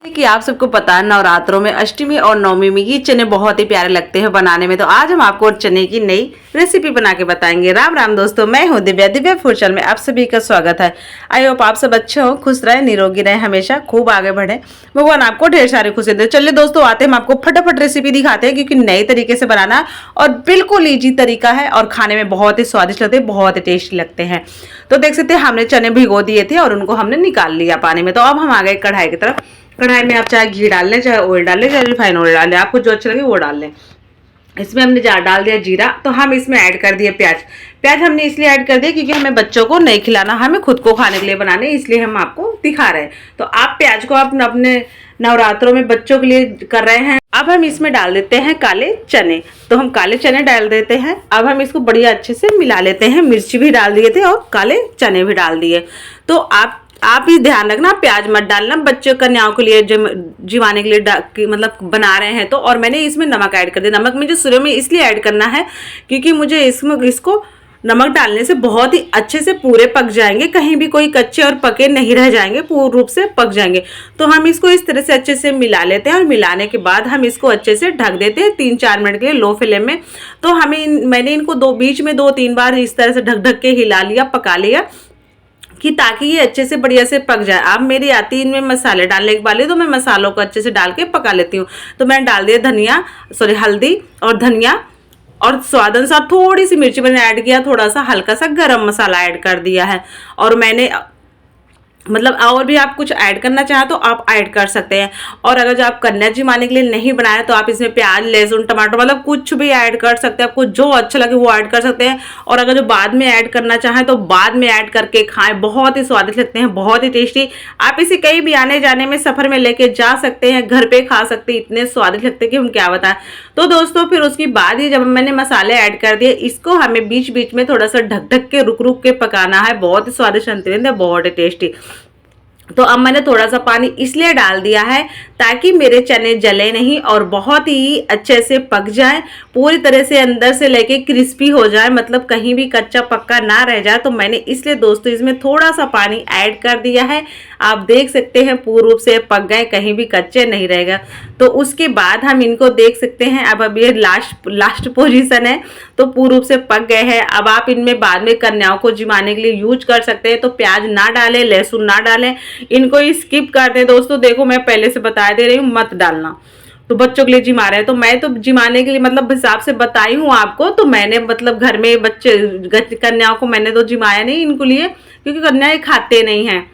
कि आप सबको पता है नवरात्रों में अष्टमी और नवमी में ये चने बहुत ही प्यारे लगते हैं बनाने में। तो आज हम आपको चने की नई रेसिपी बना के बताएंगे। राम राम दोस्तों, मैं हूं दिव्या। दिव्या फूड चैनल में आप सभी का स्वागत है। आई होप आप सब अच्छे हो, खुश रहे, निरोगी रहे, हमेशा खूब आगे बढ़े, भगवान आपको ढेर सारी खुशी दे। चलिए दोस्तों, आते हम आपको फटाफट रेसिपी दिखाते हैं, क्योंकि नए तरीके से बनाना और बिल्कुल ईजी तरीका है और खाने में बहुत ही स्वादिष्ट लगते हैं, बहुत ही टेस्टी लगते हैं। तो देख सकते हैं हमने चने भिगो दिए थे और उनको हमने निकाल लिया पानी में। तो अब हम आ गए कढ़ाई की तरफ। कढ़ाई में आप चाहे घी डाल लें, चाहे ऑयल डाल लें, चाहे रिफाइन ऑयल डाल लें, आपको जो अच्छा लगे वो डाल लें। इसमें हमने डाल दिया जीरा। तो हम इसमें ऐड कर दिए प्याज। प्याज हमने इसलिए ऐड कर दिया क्योंकि हमें बच्चों को नहीं खिलाना, हमें खुद को खाने के लिए बनाने, इसलिए हम आपको दिखा रहे हैं। तो आप प्याज को अपने नवरात्रों में बच्चों के लिए कर रहे हैं। अब हम इसमें डाल देते हैं काले चने। तो हम काले चने डाल देते हैं। अब हम इसको बढ़िया अच्छे से मिला लेते हैं। मिर्ची भी डाल दिए थे और काले चने भी डाल दिए। तो आप ही ध्यान रखना, प्याज मत डालना, बच्चों कन्याओं के लिए जिमाने के लिए मतलब बना रहे हैं तो। और मैंने इसमें नमक ऐड कर दिया। नमक मुझे शुरू में इसलिए ऐड करना है क्योंकि मुझे इसको नमक डालने से बहुत ही अच्छे से पूरे पक जाएंगे, कहीं भी कोई कच्चे और पके नहीं रह जाएंगे, पूर्ण रूप से पक जाएंगे। तो हम इसको इस तरह से अच्छे से मिला लेते हैं और मिलाने के बाद हम इसको अच्छे से ढक देते हैं 3-4 मिनट के लिए लो फ्लेम में। तो मैंने इनको बीच में 2-3 बार इस तरह से ढक ढक के हिला लिया, पका लिया, कि ताकि ये अच्छे से बढ़िया से पक जाए। अब मेरी आती है इनमें मसाले डालने के वाले, तो मैं मसालों को अच्छे से डाल के पका लेती हूँ। तो मैंने डाल दिया हल्दी और धनिया, और स्वाद अनुसार थोड़ी सी मिर्ची मैंने ऐड किया, थोड़ा सा हल्का सा गरम मसाला ऐड कर दिया है। और मैंने मतलब और भी आप कुछ ऐड करना चाहें तो आप ऐड कर सकते हैं। और अगर जो आप कन्या जिमाने के लिए नहीं बनाए तो आप इसमें प्याज, लहसुन, टमाटर मतलब कुछ भी ऐड कर सकते हैं, आपको जो अच्छा लगे वो ऐड कर सकते हैं। और अगर जो बाद में ऐड करना चाहें तो बाद में ऐड करके खाएं, बहुत ही स्वादिष्ट लगते हैं, बहुत ही टेस्टी। आप इसे कहीं भी आने जाने में सफर में लेके जा सकते हैं, घर पे खा सकते हैं, इतने स्वादिष्ट लगते हैं कि हम क्या बताएं। तो दोस्तों फिर उसके बाद ही जब मैंने मसाले ऐड कर दिए, इसको हमें बीच बीच में थोड़ा सा ढक ढक के रुक रुक के पकाना है। बहुत ही स्वादिष्ट बनते हैं, बहुत ही टेस्टी। तो अब मैंने थोड़ा सा पानी इसलिए डाल दिया है ताकि मेरे चने जले नहीं और बहुत ही अच्छे से पक जाए, पूरी तरह से अंदर से लेके क्रिस्पी हो जाए, मतलब कहीं भी कच्चा पक्का ना रह जाए। तो मैंने इसलिए दोस्तों इसमें थोड़ा सा पानी ऐड कर दिया है। आप देख सकते हैं पूर्ण रूप से पक गए, कहीं भी कच्चे नहीं रहेगा। तो उसके बाद हम इनको देख सकते हैं। अब ये लास्ट पोजीशन है, तो पूर्ण रूप से पक गए हैं। अब आप इनमें बाद में कन्याओं को जिमाने के लिए यूज कर सकते हैं। तो प्याज ना डालें, लहसुन ना डालें, इनको स्किप कर दें। दोस्तों देखो, मैं पहले से बता दे रही हूँ, मत डालना। तो बच्चों के लिए जिमा रहे हैं, तो मैं तो जिमाने के लिए मतलब हिसाब से बताई हूँ आपको। तो मैंने मतलब घर में बच्चे कन्याओं को मैंने तो जिमाया नहीं इनको लिए, क्योंकि कन्याएं खाते नहीं हैं।